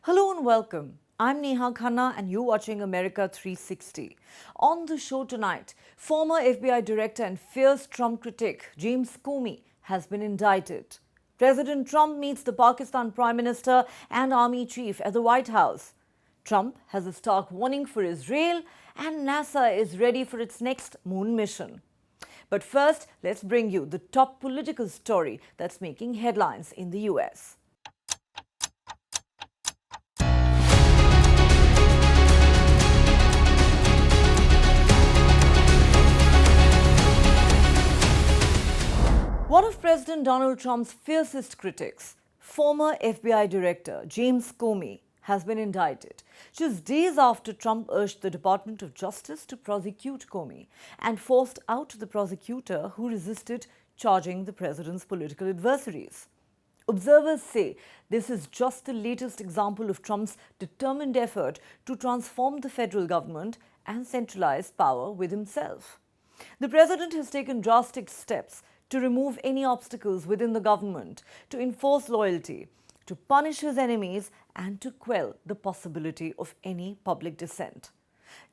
Hello and welcome. I'm Neha Khanna and you're watching America 360. On the show tonight, former FBI Director and fierce Trump critic James Comey has been indicted. President Trump meets the Pakistan Prime Minister and Army Chief at the White House. Trump has a stark warning for Israel and NASA is ready for its next moon mission. But first, let's bring you the top political story that's making headlines in the US. One of President Donald Trump's fiercest critics, former FBI Director James Comey, has been indicted just days after Trump urged the Department of Justice to prosecute Comey and forced out the prosecutor who resisted charging the president's political adversaries. Observers say this is just the latest example of Trump's determined effort to transform the federal government and centralize power with himself. The president has taken drastic steps to remove any obstacles within the government, to enforce loyalty, to punish his enemies, and to quell the possibility of any public dissent.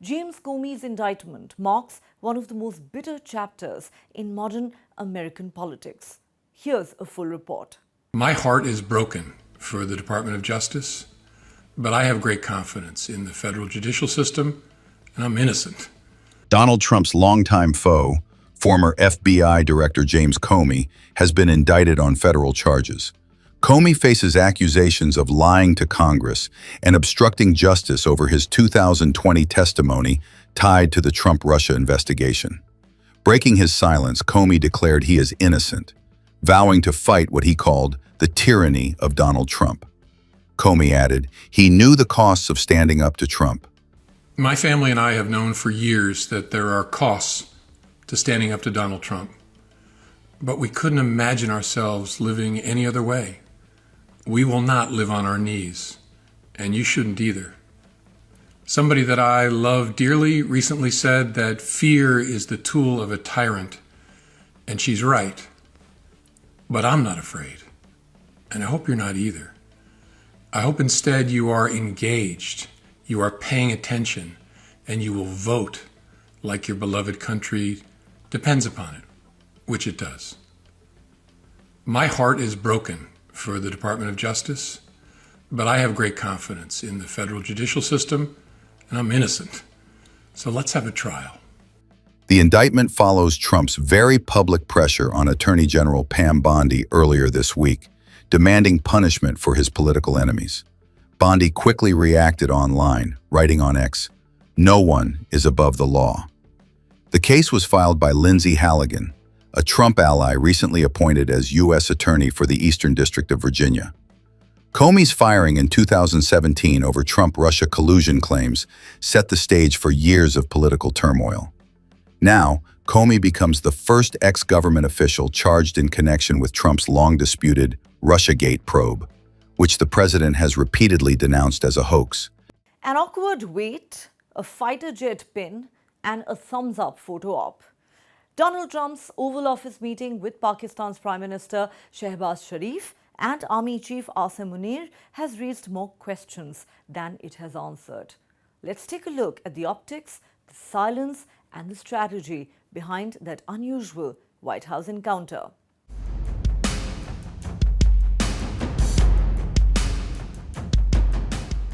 James Comey's indictment marks one of the most bitter chapters in modern American politics. Here's a full report. My heart is broken for the Department of Justice, but I have great confidence in the federal judicial system, and I'm innocent. Donald Trump's longtime foe, former FBI Director James Comey, has been indicted on federal charges. Comey faces accusations of lying to Congress and obstructing justice over his 2020 testimony tied to the Trump-Russia investigation. Breaking his silence, Comey declared he is innocent, vowing to fight what he called the tyranny of Donald Trump. Comey added he knew the costs of standing up to Trump. My family and I have known for years that there are costs to standing up to Donald Trump. But we couldn't imagine ourselves living any other way. We will not live on our knees, and you shouldn't either. Somebody that I love dearly recently said that fear is the tool of a tyrant, and she's right. But I'm not afraid, and I hope you're not either. I hope instead you are engaged, you are paying attention, and you will vote like your beloved country depends upon it, which it does. My heart is broken for the Department of Justice, but I have great confidence in the federal judicial system, and I'm innocent. So let's have a trial. The indictment follows Trump's very public pressure on Attorney General Pam Bondi earlier this week, demanding punishment for his political enemies. Bondi quickly reacted online, writing on X, "No one is above the law." The case was filed by Lindsay Halligan, a Trump ally recently appointed as U.S. Attorney for the Eastern District of Virginia. Comey's firing in 2017 over Trump-Russia collusion claims set the stage for years of political turmoil. Now, Comey becomes the first ex-government official charged in connection with Trump's long-disputed Russiagate probe, which the president has repeatedly denounced as a hoax. An awkward wait, a fighter jet pin, and a thumbs-up photo op. Donald Trump's Oval Office meeting with Pakistan's Prime Minister Shehbaz Sharif and Army Chief Asim Munir has raised more questions than it has answered. Let's take a look at the optics, the silence, and the strategy behind that unusual White House encounter.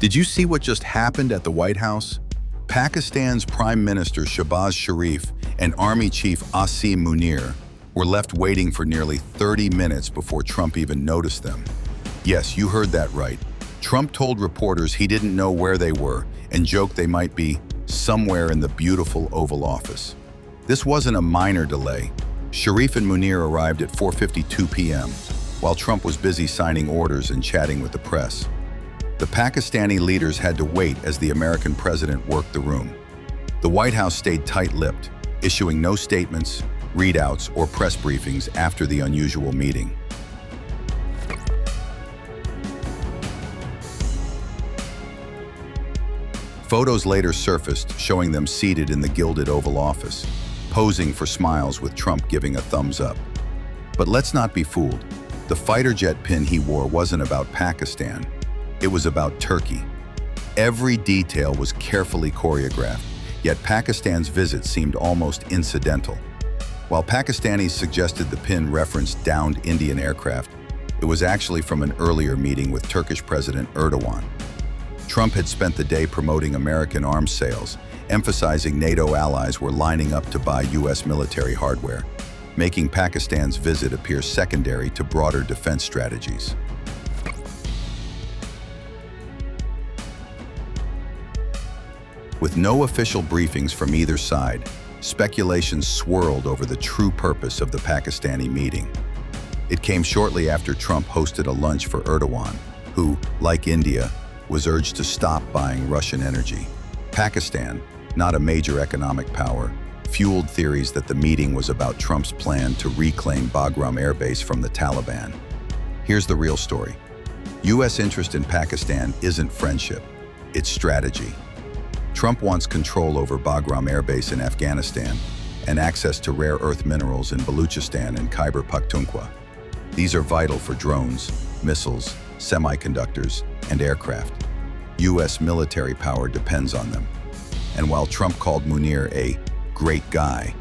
Did you see what just happened at the White House? Pakistan's Prime Minister Shehbaz Sharif and Army Chief Asim Munir were left waiting for nearly 30 minutes before Trump even noticed them. Yes, you heard that right. Trump told reporters he didn't know where they were and joked they might be somewhere in the beautiful Oval Office. This wasn't a minor delay. Sharif and Munir arrived at 4:52 p.m., while Trump was busy signing orders and chatting with the press. The Pakistani leaders had to wait as the American president worked the room. The White House stayed tight-lipped, issuing no statements, readouts, or press briefings after the unusual meeting. Photos later surfaced showing them seated in the gilded Oval Office, posing for smiles with Trump giving a thumbs up. But let's not be fooled. The fighter jet pin he wore wasn't about Pakistan. It was about Turkey. Every detail was carefully choreographed, yet Pakistan's visit seemed almost incidental. While Pakistanis suggested the pin referenced downed Indian aircraft, it was actually from an earlier meeting with Turkish President Erdogan. Trump had spent the day promoting American arms sales, emphasizing NATO allies were lining up to buy U.S. military hardware, making Pakistan's visit appear secondary to broader defense strategies. With no official briefings from either side, speculations swirled over the true purpose of the Pakistani meeting. It came shortly after Trump hosted a lunch for Erdogan, who, like India, was urged to stop buying Russian energy. Pakistan, not a major economic power, fueled theories that the meeting was about Trump's plan to reclaim Bagram Air Base from the Taliban. Here's the real story. U.S. interest in Pakistan isn't friendship, it's strategy. Trump wants control over Bagram Air Base in Afghanistan and access to rare earth minerals in Baluchistan and Khyber Pakhtunkhwa. These are vital for drones, missiles, semiconductors, and aircraft. U.S. military power depends on them. And while Trump called Munir a great guy,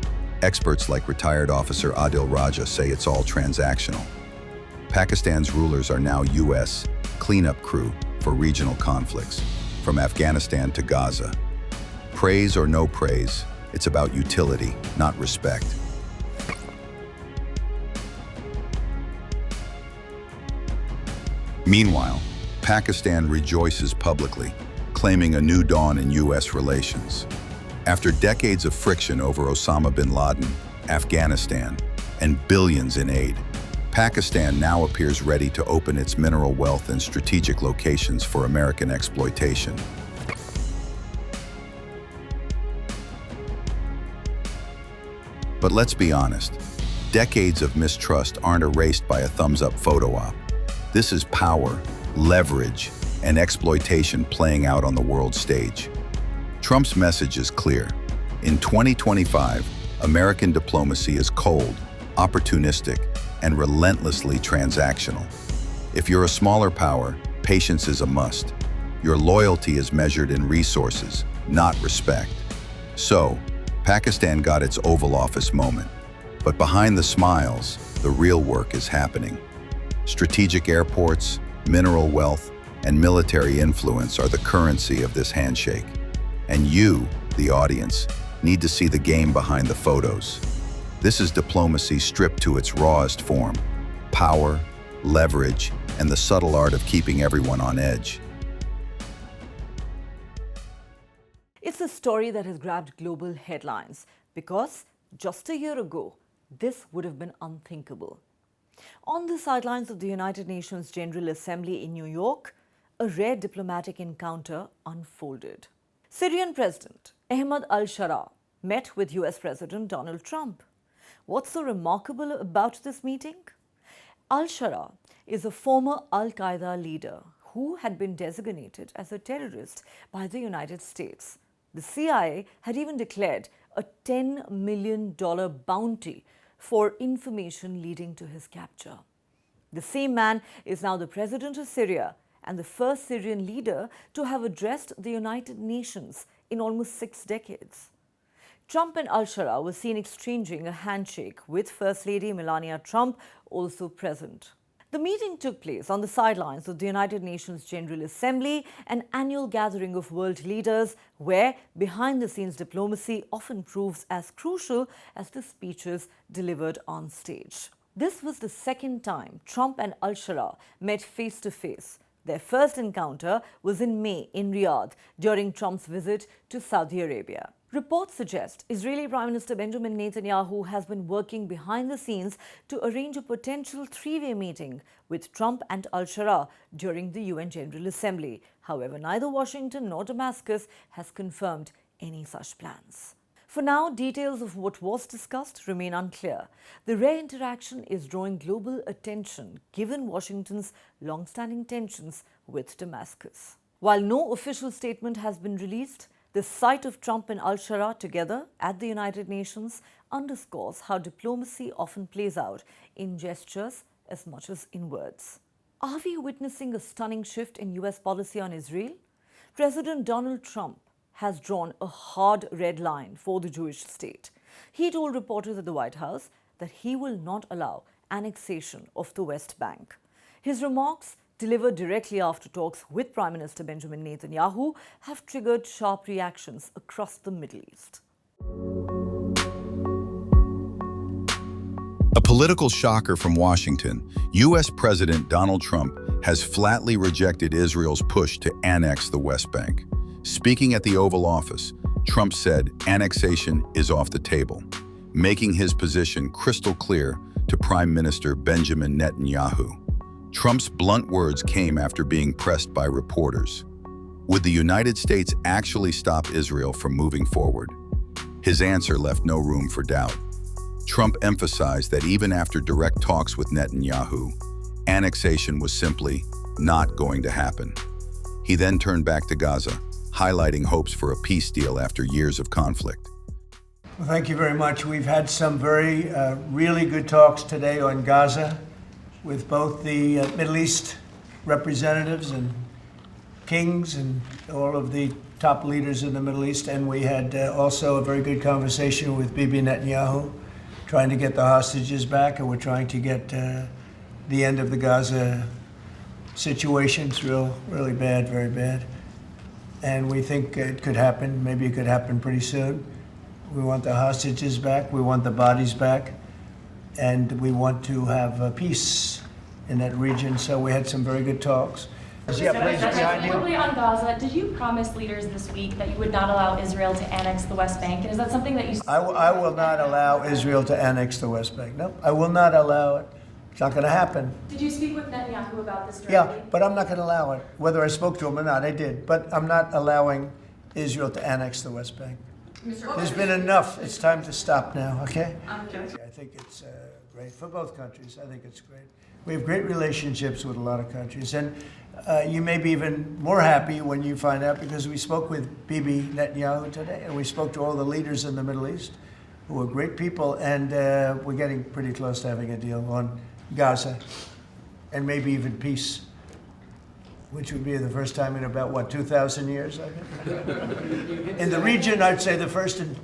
experts like retired officer Adil Raja say it's all transactional. Pakistan's rulers are now U.S. cleanup crew for regional conflicts, from Afghanistan to Gaza. Praise or no praise, it's about utility, not respect. Meanwhile, Pakistan rejoices publicly, claiming a new dawn in U.S. relations. After decades of friction over Osama bin Laden, Afghanistan, and billions in aid, Pakistan now appears ready to open its mineral wealth and strategic locations for American exploitation. But let's be honest, decades of mistrust aren't erased by a thumbs-up photo op. This is power, leverage, and exploitation playing out on the world stage. Trump's message is clear. In 2025, American diplomacy is cold, opportunistic, and relentlessly transactional. If you're a smaller power, patience is a must. Your loyalty is measured in resources, not respect. So, Pakistan got its Oval Office moment. But behind the smiles, the real work is happening. Strategic airports, mineral wealth, and military influence are the currency of this handshake. And you, the audience, need to see the game behind the photos. This is diplomacy stripped to its rawest form. Power, leverage, and the subtle art of keeping everyone on edge. It's a story that has grabbed global headlines because just a year ago, this would have been unthinkable. On the sidelines of the United Nations General Assembly in New York, a rare diplomatic encounter unfolded. Syrian President Ahmed al-Shara met with US President Donald Trump. What's so remarkable about this meeting? Al-Shara is a former Al-Qaeda leader who had been designated as a terrorist by the United States. The CIA had even declared a $10 million bounty for information leading to his capture. The same man is now the president of Syria and the first Syrian leader to have addressed the United Nations in almost 6 decades. Trump and al-Shara were seen exchanging a handshake with First Lady Melania Trump also present. The meeting took place on the sidelines of the United Nations General Assembly, an annual gathering of world leaders where behind-the-scenes diplomacy often proves as crucial as the speeches delivered on stage. This was the second time Trump and al-Shara met face-to-face. Their first encounter was in May in Riyadh during Trump's visit to Saudi Arabia. Reports suggest Israeli Prime Minister Benjamin Netanyahu has been working behind the scenes to arrange a potential three-way meeting with Trump and al-Shara during the UN General Assembly. However, neither Washington nor Damascus has confirmed any such plans. For now, details of what was discussed remain unclear. The rare interaction is drawing global attention given Washington's long-standing tensions with Damascus. While no official statement has been released, the sight of Trump and al-Shara together at the United Nations underscores how diplomacy often plays out in gestures as much as in words. Are we witnessing a stunning shift in US policy on Israel? President Donald Trump has drawn a hard red line for the Jewish state. He told reporters at the White House that he will not allow annexation of the West Bank. His remarks, delivered directly after talks with Prime Minister Benjamin Netanyahu, have triggered sharp reactions across the Middle East. A political shocker from Washington, U.S. President Donald Trump has flatly rejected Israel's push to annex the West Bank. Speaking at the Oval Office, Trump said annexation is off the table, making his position crystal clear to Prime Minister Benjamin Netanyahu. Trump's blunt words came after being pressed by reporters. Would the United States actually stop Israel from moving forward? His answer left no room for doubt. Trump emphasized that even after direct talks with Netanyahu, annexation was simply not going to happen. He then turned back to Gaza, highlighting hopes for a peace deal after years of conflict. Well, thank you very much. We've had some really good talks today on Gaza with both the Middle East representatives and kings and all of the top leaders in the Middle East. And we had also a very good conversation with Bibi Netanyahu, trying to get the hostages back, and we're trying to get the end of the Gaza situation. It's really bad, very bad. And we think it could happen. Maybe it could happen pretty soon. We want the hostages back. We want the bodies back. And we want to have peace in that region. So we had some very good talks. Yeah, please, behind you. Quickly on Gaza, did you promise leaders this week that you would not allow Israel to annex the West Bank? And is that something that you... I will not allow Israel to annex the West Bank. No, I will not allow it. It's not going to happen. Did you speak with Netanyahu about this directly? Yeah, but I'm not going to allow it. Whether I spoke to him or not, I did. But I'm not allowing Israel to annex the West Bank. There's been enough. It's time to stop now, okay? I think it's great for both countries. I think it's great. We have great relationships with a lot of countries. And you may be even more happy when you find out, because we spoke with Bibi Netanyahu today, and we spoke to all the leaders in the Middle East, who are great people, and we're getting pretty close to having a deal on Gaza, and maybe even peace, which would be the first time in about, 2,000 years, I think? In the region, I'd say the first in,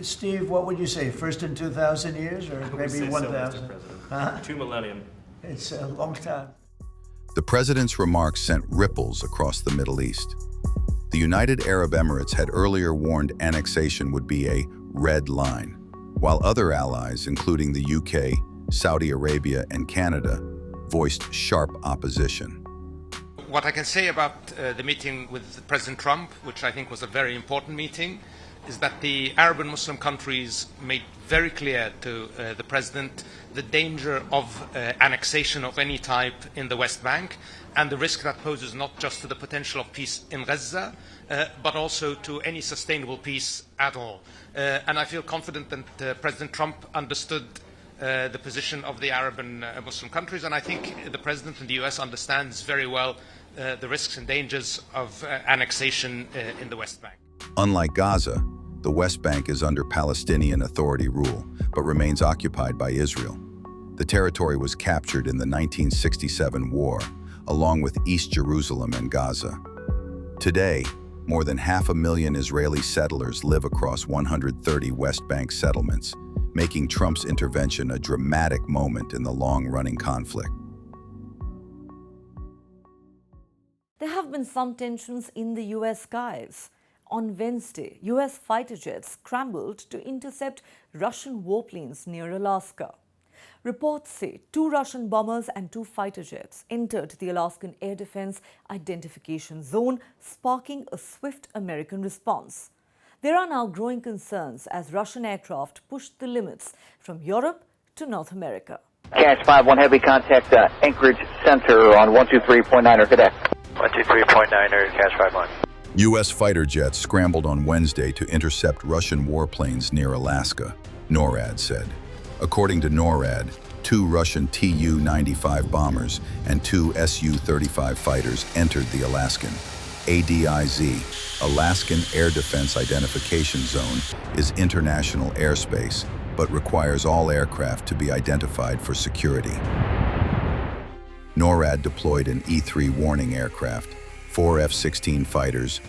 Steve, what would you say, first in 2,000 years, or maybe 1,000? Huh? 2 millennium. It's a long time. The president's remarks sent ripples across the Middle East. The United Arab Emirates had earlier warned annexation would be a red line, while other allies, including the UK, Saudi Arabia, and Canada, voiced sharp opposition. What I can say about the meeting with President Trump, which I think was a very important meeting, is that the Arab and Muslim countries made very clear to the President the danger of annexation of any type in the West Bank, and the risk that poses not just to the potential of peace in Gaza, but also to any sustainable peace at all. And I feel confident that President Trump understood the position of the Arab and Muslim countries, and I think the President in the US understands very well the risks and dangers of annexation in the West Bank. Unlike Gaza, the West Bank is under Palestinian Authority rule, but remains occupied by Israel. The territory was captured in the 1967 war, along with East Jerusalem and Gaza. Today, more than 500,000 Israeli settlers live across 130 West Bank settlements, making Trump's intervention a dramatic moment in the long-running conflict. There have been some tensions in the US skies. On Wednesday, US fighter jets scrambled to intercept Russian warplanes near Alaska. Reports say 2 Russian bombers and 2 fighter jets entered the Alaskan Air Defense Identification Zone, sparking a swift American response. There are now growing concerns as Russian aircraft pushed the limits from Europe to North America. Cash 5-1 heavy contact Anchorage Center on 123.9er cadet. 123.9er, Cash 5-1. U.S. fighter jets scrambled on Wednesday to intercept Russian warplanes near Alaska, NORAD said. According to NORAD, 2 Russian Tu-95 bombers and 2 Su-35 fighters entered the Alaskan ADIZ, Alaskan Air Defense Identification Zone, is international airspace, but requires all aircraft to be identified for security. NORAD deployed an E-3 warning aircraft, 4 F-16 fighters,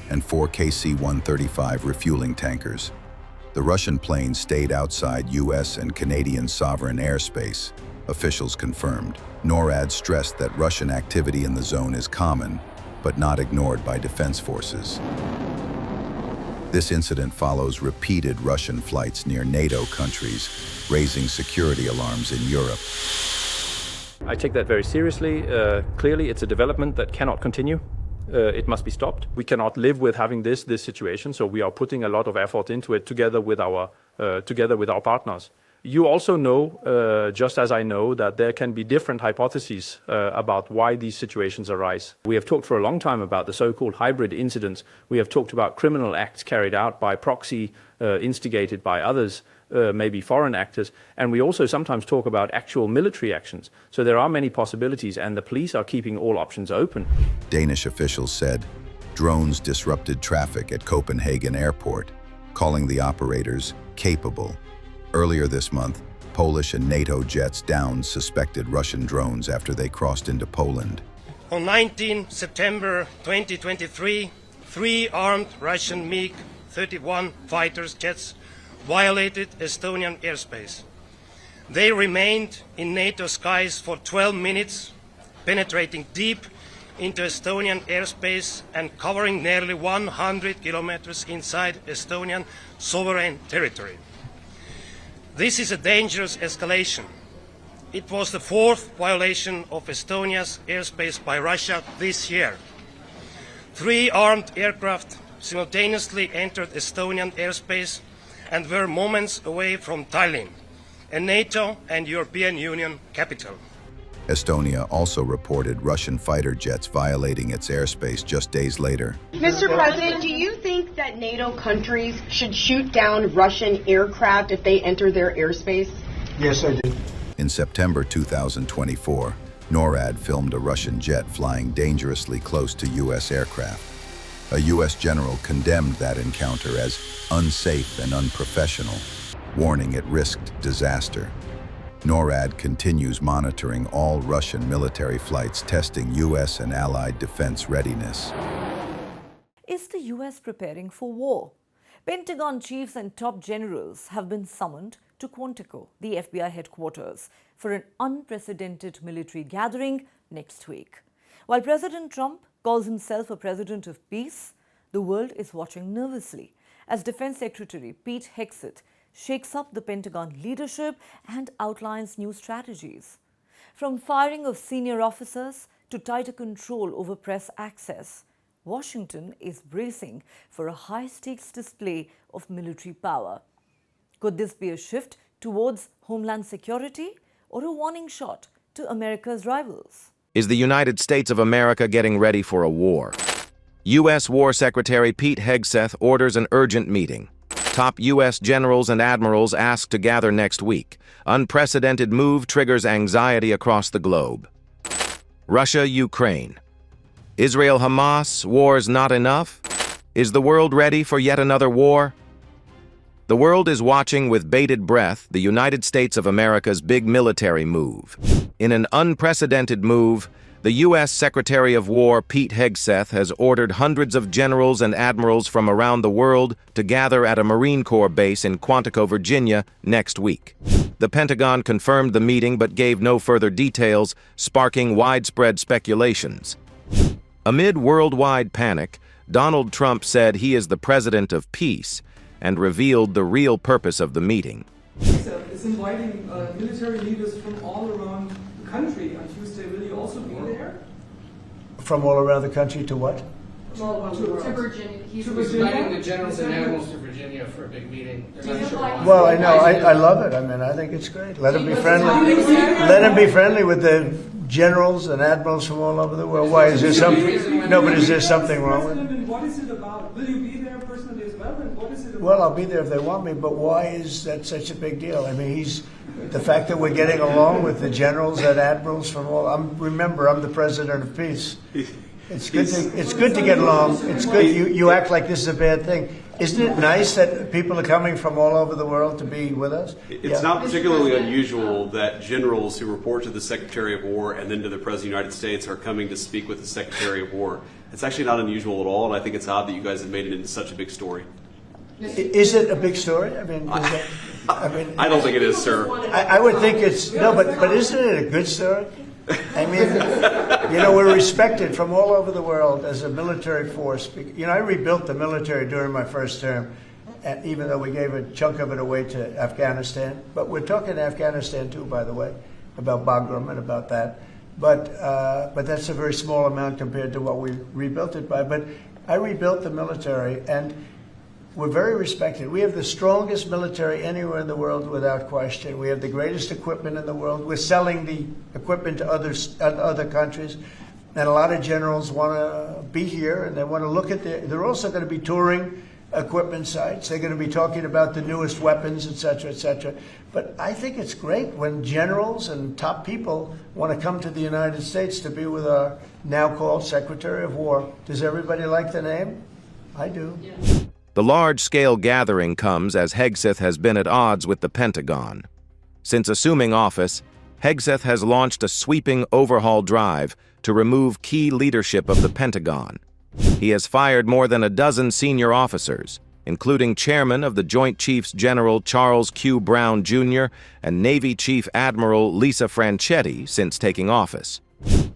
and 4 KC-135 refueling tankers. The Russian planes stayed outside U.S. and Canadian sovereign airspace, officials confirmed. NORAD stressed that Russian activity in the zone is common, but not ignored by defense forces. This incident follows repeated Russian flights near NATO countries, raising security alarms in Europe. I take that very seriously. Clearly, it's a development that cannot continue. It must be stopped. We cannot live with having this situation, so we are putting a lot of effort into it together with our partners. You also know, just as I know, that there can be different hypotheses about why these situations arise. We have talked for a long time about the so-called hybrid incidents. We have talked about criminal acts carried out by proxy, instigated by others, maybe foreign actors, and we also sometimes talk about actual military actions. So there are many possibilities, and the police are keeping all options open. Danish officials said drones disrupted traffic at Copenhagen airport, calling the operators capable. Earlier this month, Polish and NATO jets downed suspected Russian drones after they crossed into Poland. On 19 September 2023, 3 armed Russian MiG-31 fighter jets violated Estonian airspace. They remained in NATO skies for 12 minutes, penetrating deep into Estonian airspace and covering nearly 100 kilometers inside Estonian sovereign territory. This is a dangerous escalation. It was the 4th violation of Estonia's airspace by Russia this year. 3 armed aircraft simultaneously entered Estonian airspace and were moments away from Tallinn, a NATO and European Union capital. Estonia also reported Russian fighter jets violating its airspace just days later. Mr. President, do you think that NATO countries should shoot down Russian aircraft if they enter their airspace? Yes, I do. In September 2024, NORAD filmed a Russian jet flying dangerously close to U.S. aircraft. A U.S. general condemned that encounter as unsafe and unprofessional, warning it risked disaster. NORAD continues monitoring all Russian military flights, testing U.S. and allied defense readiness. Is the US preparing for war? Pentagon chiefs and top generals have been summoned to Quantico, the FBI headquarters, for an unprecedented military gathering next week. While President Trump calls himself a president of peace, the world is watching nervously as Defense Secretary Pete Hegseth shakes up the Pentagon leadership and outlines new strategies. From firing of senior officers to tighter control over press access, Washington is bracing for a high-stakes display of military power. Could this be a shift towards homeland security or a warning shot to America's rivals? Is the United States of America getting ready for a war? U.S. War Secretary Pete Hegseth orders an urgent meeting. Top U.S. generals and admirals asked to gather next week. Unprecedented move triggers anxiety across the globe. Russia-Ukraine. Israel-Hamas, war's not enough? Is the world ready for yet another war? The world is watching with bated breath the United States of America's big military move. In an unprecedented move, the U.S. Secretary of War Pete Hegseth has ordered hundreds of generals and admirals from around the world to gather at a Marine Corps base in Quantico, Virginia, next week. The Pentagon confirmed the meeting but gave no further details, sparking widespread speculations. Amid worldwide panic, Donald Trump said he is the president of peace and revealed the real purpose of the meeting. It's inviting military leaders from all around the country on Tuesday. Will you also be there? From all around the country to what? To Virginia. He's inviting the generals and admirals to Virginia for a big meeting. Well, I know. I love it. I mean, I think it's great. Let them be friendly. Let them be friendly with the generals and admirals from all over the world. Why is there something? No, but is there something wrong with it? What is it about? Will you be there personally as well? And what is it about? Well, I'll be there if they want me, but why is that such a big deal? I mean, the fact that we're getting along with the generals and admirals from all. Remember, I'm the president of peace. It's good to get along. It's good. You act like this is a bad thing. Isn't it nice that people are coming from all over the world to be with us? It's not particularly unusual that generals who report to the Secretary of War and then to the President of the United States are coming to speak with the Secretary of War. It's actually not unusual at all, and I think it's odd that you guys have made it into such a big story. Is it a big story? I mean, I don't think it is, sir. I would think it's, no, but isn't it a good story? I mean, you know, we're respected from all over the world as a military force. You know, I rebuilt the military during my first term, even though we gave a chunk of it away to Afghanistan. But we're talking Afghanistan too, by the way, about Bagram and about that. But that's a very small amount compared to what we rebuilt it by. But I rebuilt the military, and we're very respected. We have the strongest military anywhere in the world without question. We have the greatest equipment in the world. We're selling the equipment to other countries. And a lot of generals want to be here, and they want to look at they're also going to be touring equipment sites. They're going to be talking about the newest weapons, et cetera, et cetera. But I think it's great when generals and top people want to come to the United States to be with our now called Secretary of War. Does everybody like the name? I do. Yeah. The large-scale gathering comes as Hegseth has been at odds with the Pentagon. Since assuming office, Hegseth has launched a sweeping overhaul drive to remove key leadership of the Pentagon. He has fired more than a dozen senior officers, including Chairman of the Joint Chiefs General Charles Q. Brown, Jr. and Navy Chief Admiral Lisa Franchetti since taking office.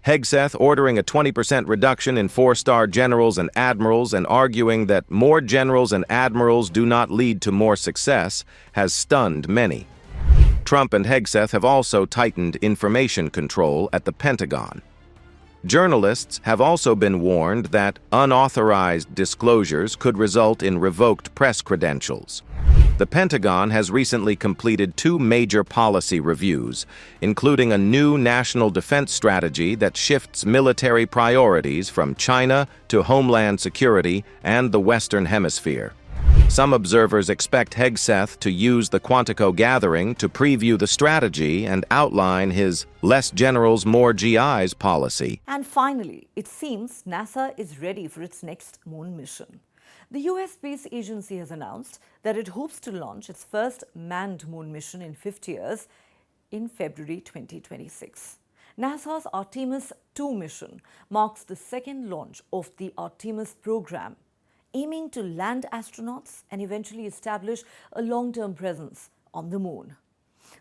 Hegseth ordering a 20% reduction in four-star generals and admirals and arguing that more generals and admirals do not lead to more success has stunned many. Trump and Hegseth have also tightened information control at the Pentagon. Journalists have also been warned that unauthorized disclosures could result in revoked press credentials. The Pentagon has recently completed 2 major policy reviews, including a new national defense strategy that shifts military priorities from China to homeland security and the Western Hemisphere. Some observers expect Hegseth to use the Quantico gathering to preview the strategy and outline his less generals, more GIs policy. And finally, it seems NASA is ready for its next moon mission. The US Space Agency has announced that it hopes to launch its first manned moon mission in 50 years in February 2026. NASA's Artemis II mission marks the second launch of the Artemis program, aiming to land astronauts and eventually establish a long-term presence on the moon.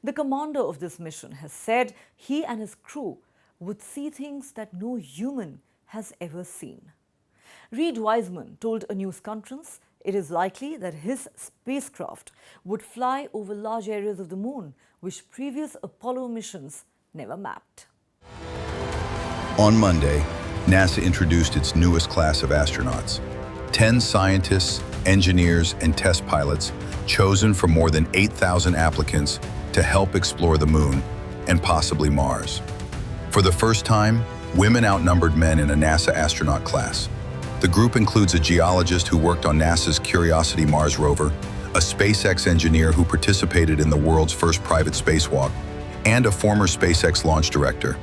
The commander of this mission has said he and his crew would see things that no human has ever seen. Reid Wiseman told a news conference it is likely that his spacecraft would fly over large areas of the moon, which previous Apollo missions never mapped. On Monday, NASA introduced its newest class of astronauts. 10 scientists, engineers, and test pilots chosen from more than 8,000 applicants to help explore the moon and possibly Mars. For the first time, women outnumbered men in a NASA astronaut class. The group includes a geologist who worked on NASA's Curiosity Mars rover, a SpaceX engineer who participated in the world's first private spacewalk, and a former SpaceX launch director.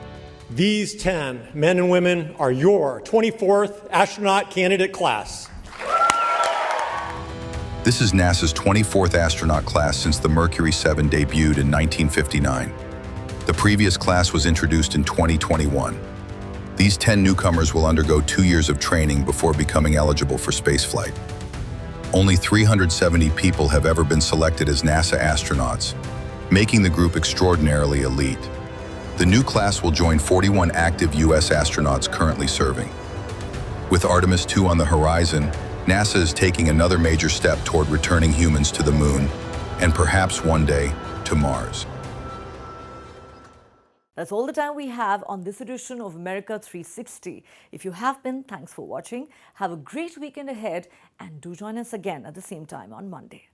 These 10 men and women are your 24th astronaut candidate class. This is NASA's 24th astronaut class since the Mercury 7 debuted in 1959. The previous class was introduced in 2021. These 10 newcomers will undergo 2 years of training before becoming eligible for spaceflight. Only 370 people have ever been selected as NASA astronauts, making the group extraordinarily elite. The new class will join 41 active U.S. astronauts currently serving. With Artemis II on the horizon, NASA is taking another major step toward returning humans to the moon, and perhaps one day to Mars. That's all the time we have on this edition of America 360. If you have been, thanks for watching. Have a great weekend ahead and do join us again at the same time on Monday.